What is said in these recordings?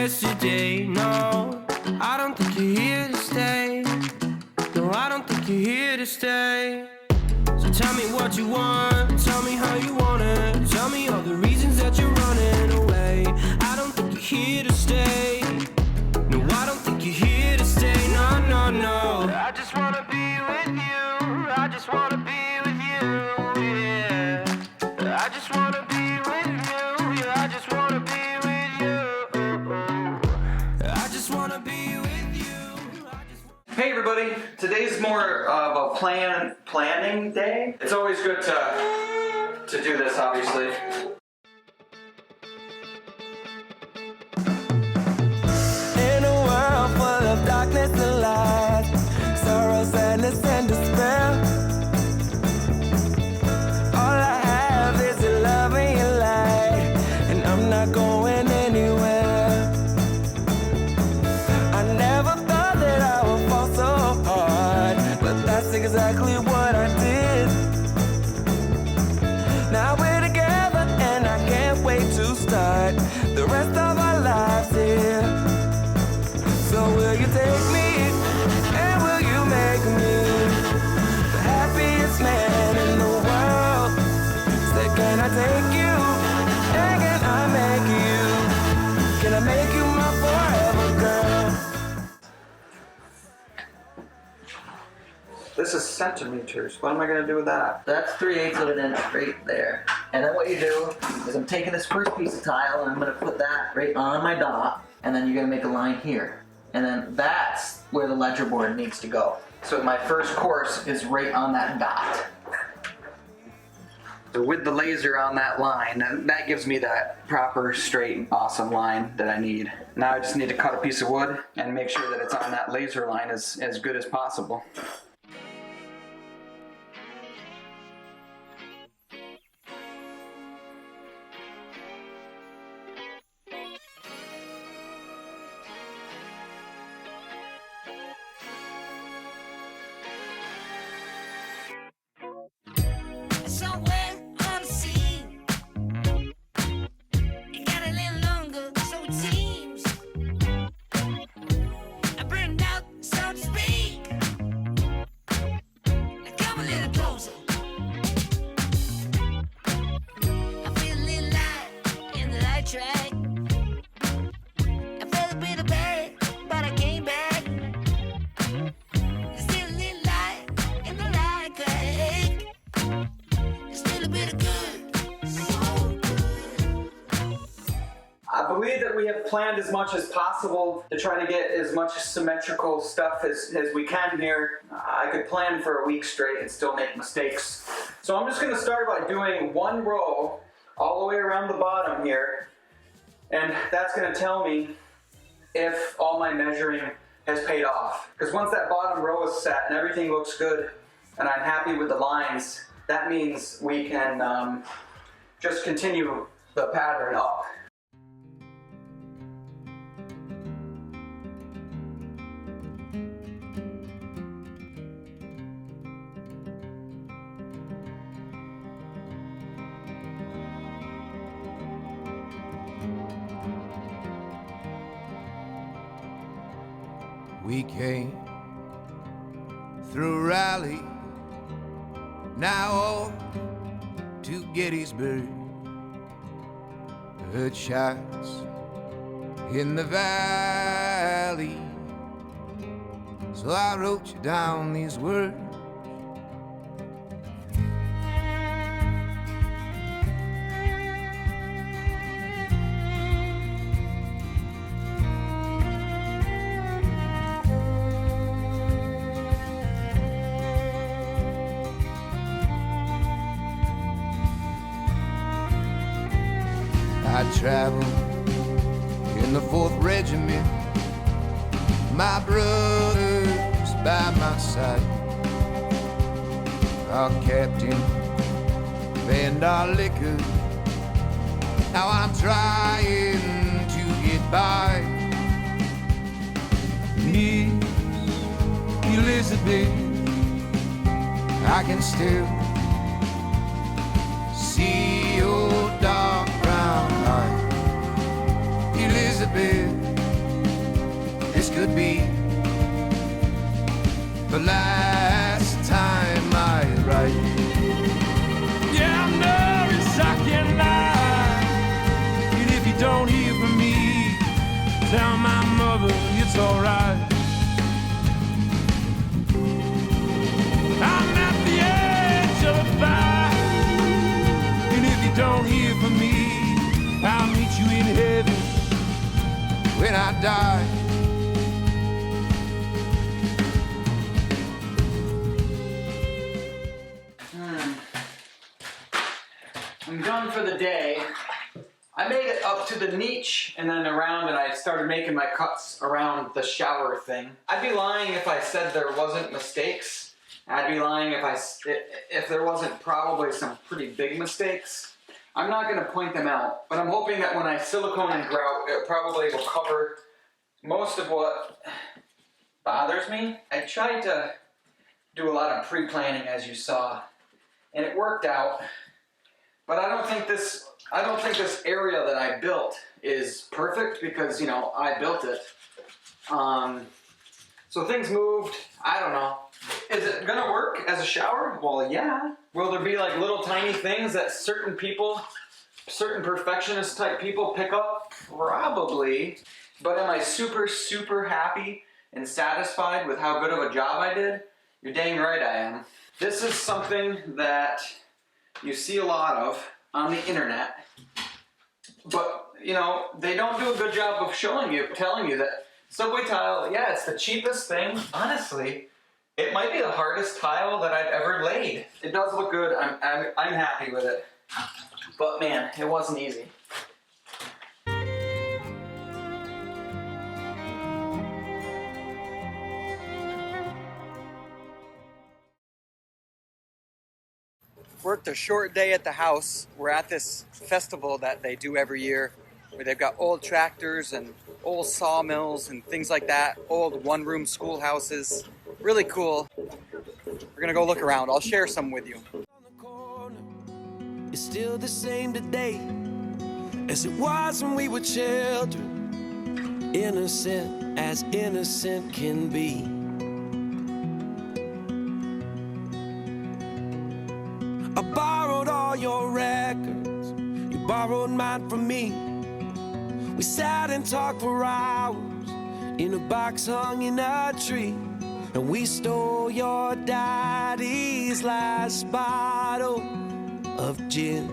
yesterday. No, I don't think you're here to stay. No, I don't think you're here to stay. So tell me what you want, tell me how you want it. Tell me all the reasons that you're running away. I don't think you're here to stay. No, I don't think you're here to stay. No, no, no. I just wanna be with you. I just wanna be with you, yeah. I just wanna be with you. Yeah, I just wanna be with you. I just wanna be with you. Hey everybody, today's more of a planning day. It's always good to do this, obviously. In a world full of darkness and light, sorrow, sadness and despair, all I have is your love and your light, and I'm not going anywhere. I never thought that I would fall so hard, but that's exactly what I did. Now we're together and I can't wait to start the rest of our lives here. So will you take me and will you make me the happiest man in the world? Say, can I take you and can I make you? Can I make you my forever girl? This is centimeters. What am I gonna do with that? That's 3/8 of an inch right there. And then what you do is I'm taking this first piece of tile and I'm gonna put that right on my dot, and then you're gonna make a line here. And then that's where the ledger board needs to go. So my first course is right on that dot. So with the laser on that line, that gives me that proper, straight, awesome line that I need. Now I just need to cut a piece of wood and make sure that it's on that laser line as good as possible. Somewhere on the sea, it got a little longer, so it seems. I burned out, so to speak. Now come a little closer. I feel a little light in the light track. I felt a bit of bad, but I came back. There's still a little light in the light crack. Still a bit of good, so good. I believe that we have planned as much as possible to try to get as much symmetrical stuff as we can here. I could plan for a week straight and still make mistakes. So I'm just going to start by doing one row all the way around the bottom here. And that's going to tell me if all my measuring has paid off. Because once that bottom row is set and everything looks good and I'm happy with the lines, that means we can just continue the pattern up. We came through Raleigh, now on to Gettysburg. Heard shots in the valley, so I wrote you down these words. I traveled in the 4th Regiment, my brothers by my side, our captain and our liquor. Now I'm trying to get by. Miss Elizabeth, I can still see your dark brown eyes. Elizabeth, this could be the last time I write. Yeah, I know it's I can lie. And if you don't hear from me, tell my mother it's alright. I'm at the edge of a fire. And if you don't hear from me, I'll meet you in heaven when I die. I'm done for the day. I made it up to the niche and then around, and I started making my cuts around the shower thing. I'd be lying if I said there wasn't mistakes. I'd be lying if there wasn't probably some pretty big mistakes. I'm not going to point them out, but I'm hoping that when I silicone and grout, it probably will cover most of what bothers me. I tried to do a lot of pre-planning, as you saw, and it worked out. But I don't think this area that I built is perfect because, you know, I built it. So things moved. I don't know. Is it gonna work as a shower? Well, yeah. Will there be like little tiny things that certain people, certain perfectionist type people pick up? Probably. But am I super, super happy and satisfied with how good of a job I did? You're dang right I am. This is something that you see a lot of on the internet, but you know, they don't do a good job of telling you that subway tile, yeah, it's the cheapest thing. Honestly, it might be the hardest tile that I've ever laid. It does look good. I'm happy with it, but man, it wasn't easy. Worked a short day at the house. We're at this festival that they do every year where they've got old tractors and old sawmills and things like that, old one-room schoolhouses. Really cool. We're gonna go look around. I'll share some with you. It's still the same today as it was when we were children, innocent as innocent can be. I borrowed all your records, you borrowed mine from me. We sat and talked for hours in a box hung in a tree, and we stole your daddy's last bottle of gin.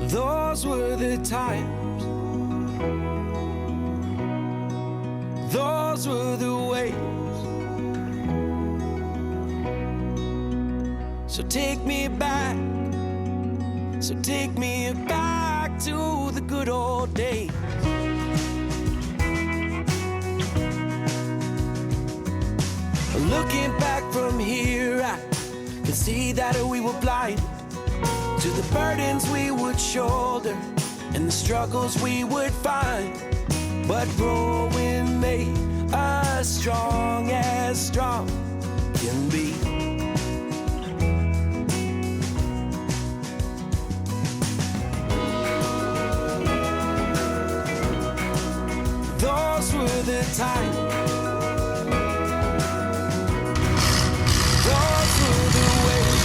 Those were the times. Those were the ways. So take me back to the good old days. Looking back from here, I can see that we were blind to the burdens we would shoulder and the struggles we would find. But growing made us strong as strong can be. Those were the times. Those were the ways.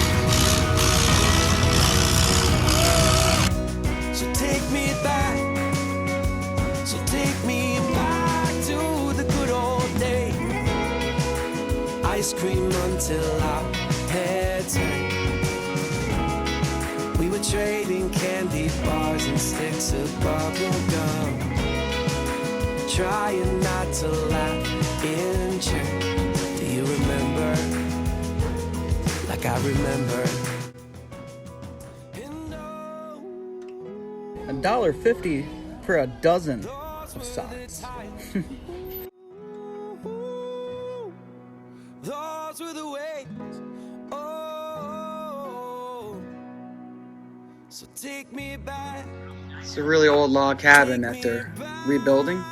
So take me back. So take me back to the good old days. Ice cream until our heads hurt. We were trading candy bars and sticks of bubble gum, trying not to laugh in church. Do you remember? Like I remember. $1.50 for a dozen of socks. Those were the ways. Oh, so take me back. It's a really old log cabin that they're rebuilding.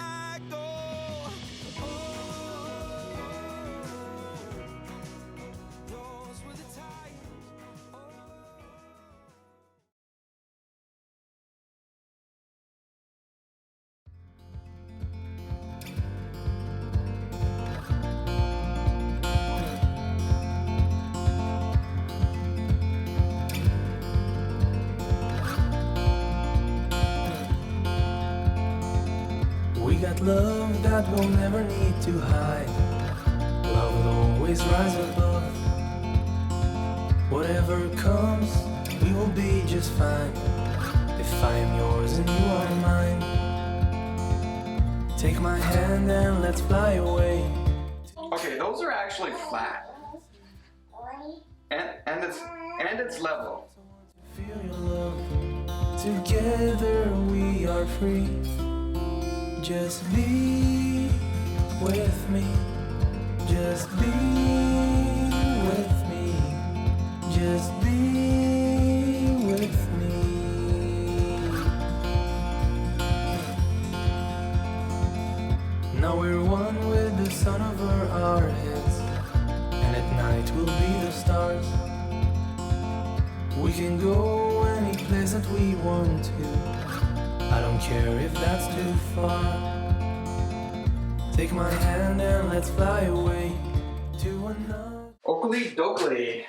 got love that we'll never need to hide. Love will always rise above. Whatever comes, we will be just fine. If I am yours and you are mine. Take my hand and let's fly away. Okay, those are actually flat. And it's level. Feel your love. Together we are free. Just be with me. Just be with me. Just be with me. Now we're one with the sun over our heads, and at night we'll be the stars. We can go any place that we want to. I don't care if that's too far. Take my hand and let's fly away to another. Oakley dokley.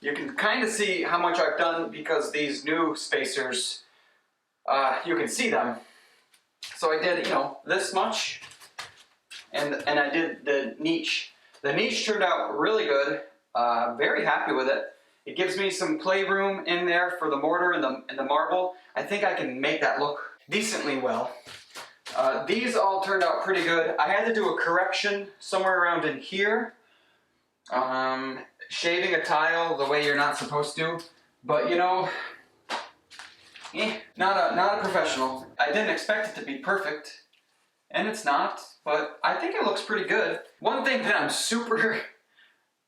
You can kind of see how much I've done because these new spacers, you can see them. So I did, this much, and I did the niche. The niche turned out really good. Very happy with it. It gives me some playroom in there for the mortar and the marble. I think I can make that look decently well. These all turned out pretty good. I had to do a correction somewhere around in here. Shaving a tile the way you're not supposed to. But not a professional. I didn't expect it to be perfect. And it's not, but I think it looks pretty good. One thing that I'm super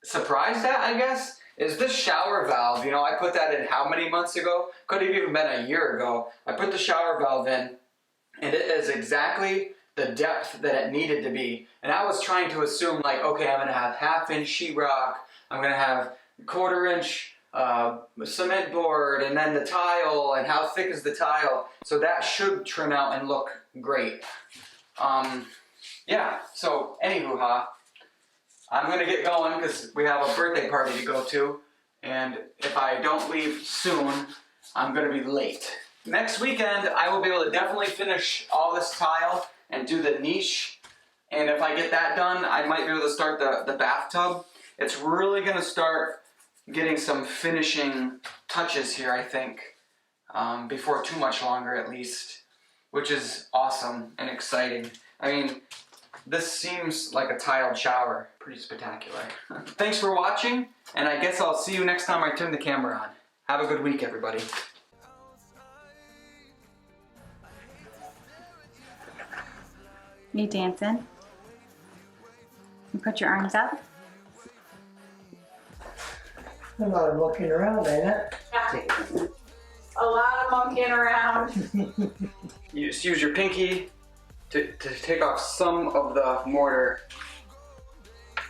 surprised at, I guess, is this shower valve. I put that in how many months ago? Could have even been a year ago. I put the shower valve in, and it is exactly the depth that it needed to be. And I was trying to assume, like, okay, I'm gonna have 1/2-inch sheetrock, I'm gonna have 1/4-inch cement board, and then the tile, and how thick is the tile? So that should trim out and look great. Yeah, so anywho, I'm gonna get going because we have a birthday party to go to, and if I don't leave soon, I'm gonna be late. Next weekend, I will be able to definitely finish all this tile and do the niche, and if I get that done, I might be able to start the bathtub. It's really gonna start getting some finishing touches here, I think, before too much longer at least, which is awesome and exciting. I mean, this seems like a tiled shower. Pretty spectacular. Thanks for watching, and I guess I'll see you next time I turn the camera on. Have a good week, everybody. You dancing? You put your arms up. A lot of looking around, ain't it? A lot of monkeying around. You just use your pinky to take off some of the mortar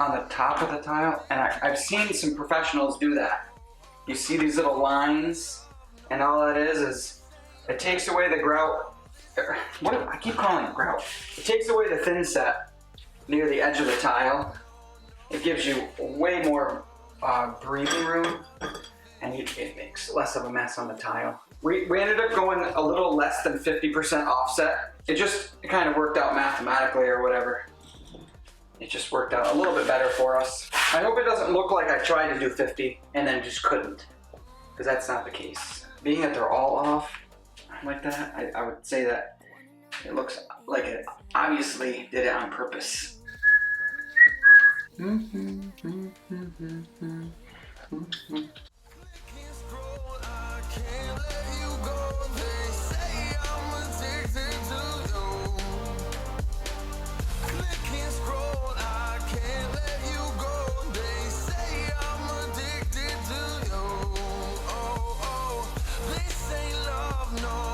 on the top of the tile, and I've seen some professionals do that. You see these little lines, and all that is it takes away the grout. I keep calling it grout. It takes away the thin set near the edge of the tile. It gives you way more breathing room, and it makes less of a mess on the tile. We ended up going a little less than 50% offset. It kind of worked out mathematically or whatever. It just worked out a little bit better for us. I hope it doesn't look like I tried to do 50 and then just couldn't, because that's not the case. Being that they're all off like that, I would say that it looks like it obviously did it on purpose. No